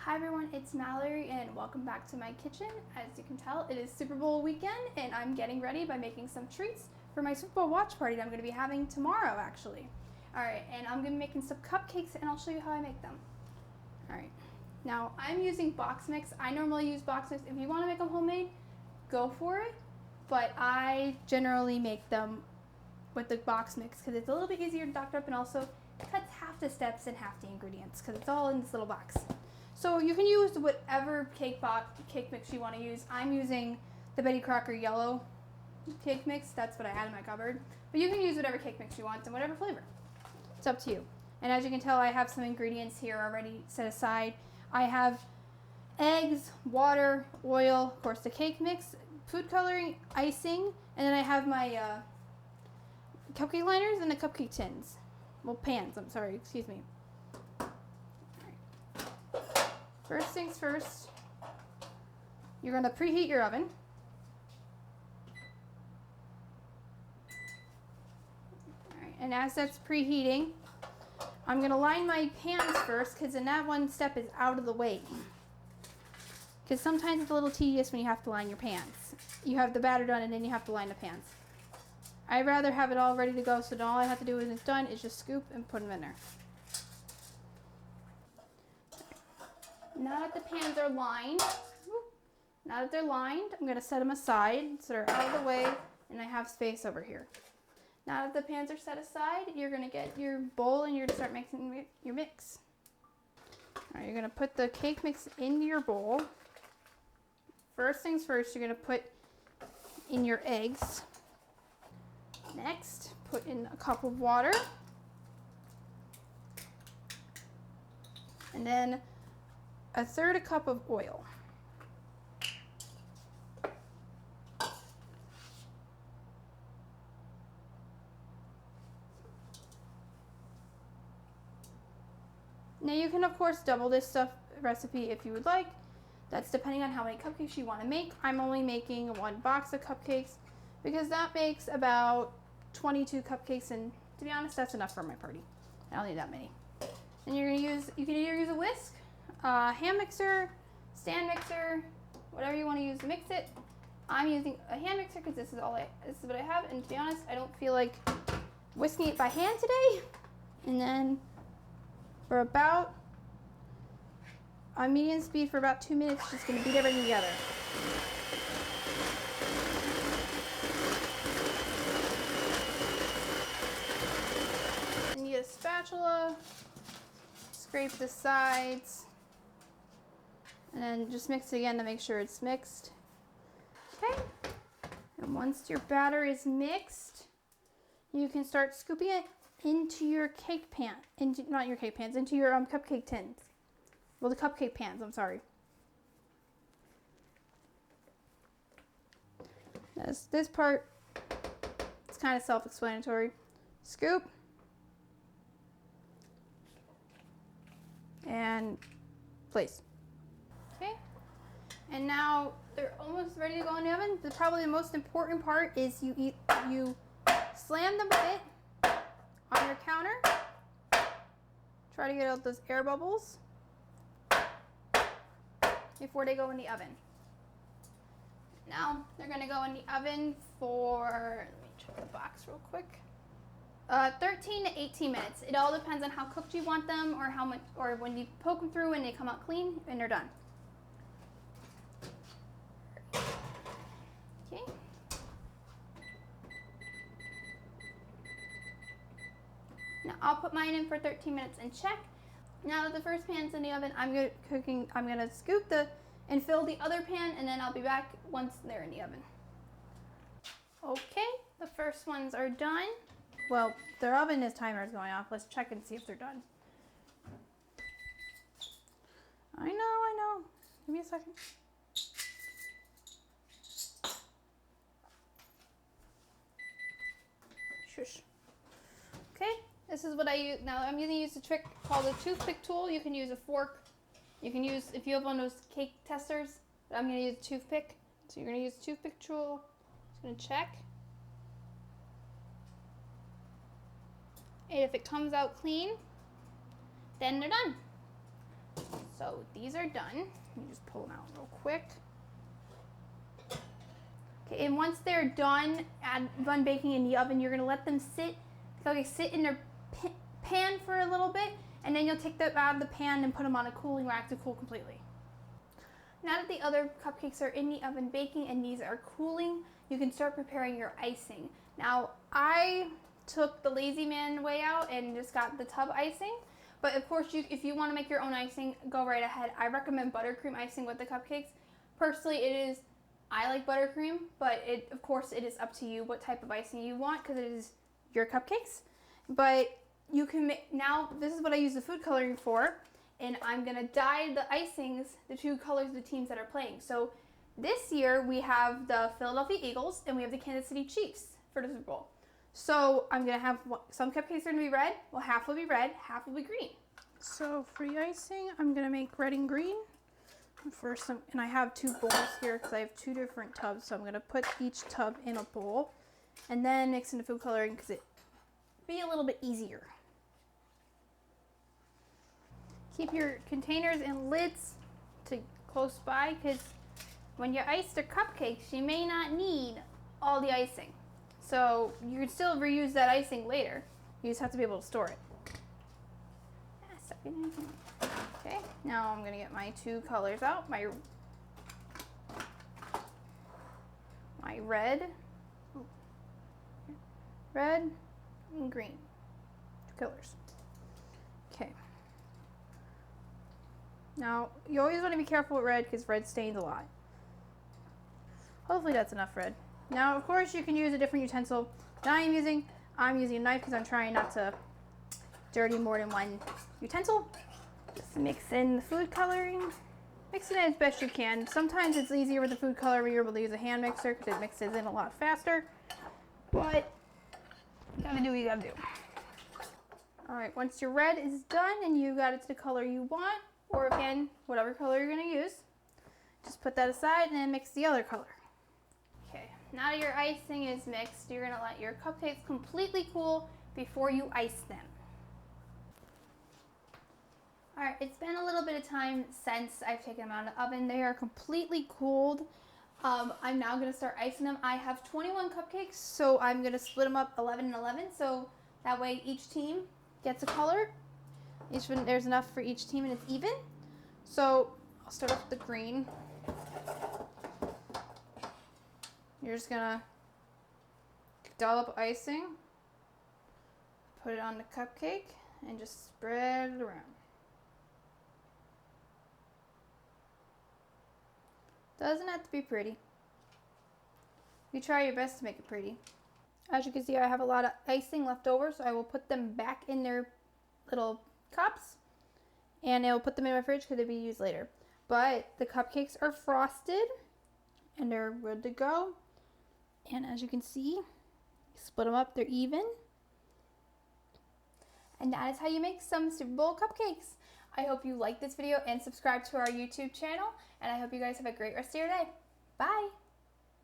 Hi everyone, it's Mallory and welcome back to my kitchen. As you can tell, it is Super Bowl weekend and I'm getting ready by making some treats for my Super Bowl watch party that I'm going to be having tomorrow actually. Alright, and I'm going to be making some cupcakes and I'll show you how I make them. Alright, now I'm using box mix. I normally use box mix. If you want to make them homemade, go for it. But I generally make them with the box mix because it's a little bit easier to doctor up and also cuts half the steps and half the ingredients because it's all in this little box. So you can use whatever cake mix you want to use. I'm using the Betty Crocker yellow cake mix. That's what I had in my cupboard. But you can use whatever cake mix you want and whatever flavor. It's up to you. And as you can tell, I have some ingredients here already set aside. I have eggs, water, oil, of course the cake mix, food coloring, icing, and then I have my cupcake liners and the cupcake tins. Well, pans, I'm sorry, excuse me. First things first, you're going to preheat your oven. Alright, and as that's preheating, I'm going to line my pans first because then that one step is out of the way. Because sometimes it's a little tedious when you have to line your pans. You have the batter done and then you have to line the pans. I'd rather have it all ready to go so that all I have to do when it's done is just scoop and put them in there. Now that the pans are lined, I'm going to set them aside so they're out of the way and I have space over here. Now that the pans are set aside, you're going to get your bowl and you're going to start mixing your mix. Alright, you're going to put the cake mix into your bowl. First things first, you're going to put in your eggs. Next, put in a cup of water. And then a third cup of oil. Now you can of course double this recipe if you would like. That's depending on how many cupcakes you want to make. I'm only making one box of cupcakes because that makes about 22 cupcakes, and to be honest, that's enough for my party. I don't need that many. And you can either use a whisk, a hand mixer, stand mixer, whatever you want to use to mix it. I'm using a hand mixer because this is what I have, and to be honest, I don't feel like whisking it by hand today. And then for about on medium speed for about 2 minutes, just gonna beat everything together. And you get a spatula, scrape the sides, and then just mix it again to make sure it's mixed. Okay, and once your batter is mixed, you can start scooping it into your cake pan, into your cupcake tins. Well, the cupcake pans, I'm sorry. This part, it's kind of self-explanatory. Scoop. And place. Okay. And now they're almost ready to go in the oven. Probably the most important part is you slam them a bit on your counter. Try to get out those air bubbles before they go in the oven. Now they're going to go in the oven for, let me check the box real quick, 13 to 18 minutes. It all depends on how cooked you want them or how much, or when you poke them through and they come out clean and they're done. Okay. Now I'll put mine in for 13 minutes and check. Now that the first pan's in the oven, I'm gonna scoop and fill the other pan, and then I'll be back once they're in the oven. Okay, the first ones are done. Well, their oven timer is going off. Let's check and see if they're done. I know. Give me a second. Shush. Okay. This is what I use. Now I'm going to use a trick called a toothpick tool. You can use a fork. You can use, if you have one of those cake testers, but I'm going to use a toothpick. So you're going to use a toothpick tool. Just going to check. And if it comes out clean, then they're done. So these are done. Let me just pull them out real quick. Okay, and once they're done baking in the oven, you're gonna let them sit in their pan for a little bit, and then you'll take them out of the pan and put them on a cooling rack to cool completely. Now that the other cupcakes are in the oven baking and these are cooling, you can start preparing your icing. Now, I took the lazy man way out and just got the tub icing, but of course, if you want to make your own icing, go right ahead. I recommend buttercream icing with the cupcakes. Personally, I like buttercream, but of course, it is up to you what type of icing you want because it is your cupcakes. But you can now, this is what I use the food coloring for, and I'm gonna dye the icings, the two colors of the teams that are playing. So this year we have the Philadelphia Eagles and we have the Kansas City Chiefs for the Super Bowl. So I'm gonna have some cupcakes are gonna be red. Well, half will be red, half will be green. So for the icing, I'm gonna make red and green. First, and I have two bowls here because I have two different tubs. So I'm gonna put each tub in a bowl and then mix in the food coloring because it'd be a little bit easier. Keep your containers and lids close by because when you ice the cupcakes, you may not need all the icing. So you can still reuse that icing later. You just have to be able to store it. Okay, now I'm gonna get my two colors out. My red and green, two colors. Okay. Now, you always want to be careful with red because red stains a lot. Hopefully that's enough red. Now, of course, you can use a different utensil that I'm using a knife because I'm trying not to dirty more than one utensil. Just mix in the food coloring. Mix it in as best you can. Sometimes it's easier with the food coloring when you're able to use a hand mixer because it mixes in a lot faster. But you gotta do what you gotta do. All right, once your red is done and you got it to the color you want, or again, whatever color you're gonna use, just put that aside and then mix the other color. Okay, now that your icing is mixed, you're gonna let your cupcakes completely cool before you ice them. All right, it's been a little bit of time since I've taken them out of the oven. They are completely cooled. I'm now gonna start icing them. I have 21 cupcakes, so I'm gonna split them up 11 and 11, so that way each team gets a color. There's enough for each team and it's even. So I'll start off with the green. You're just gonna dollop icing, put it on the cupcake, and just spread it around. Doesn't have to be pretty. You try your best to make it pretty. As you can see, I have a lot of icing left over, so I will put them back in their little cups, and I will put them in my fridge because they'll be used later. But the cupcakes are frosted, and they're good to go. And as you can see, split them up, they're even. And that is how you make some Super Bowl cupcakes. I hope you like this video and subscribe to our YouTube channel, and I hope you guys have a great rest of your day. Bye!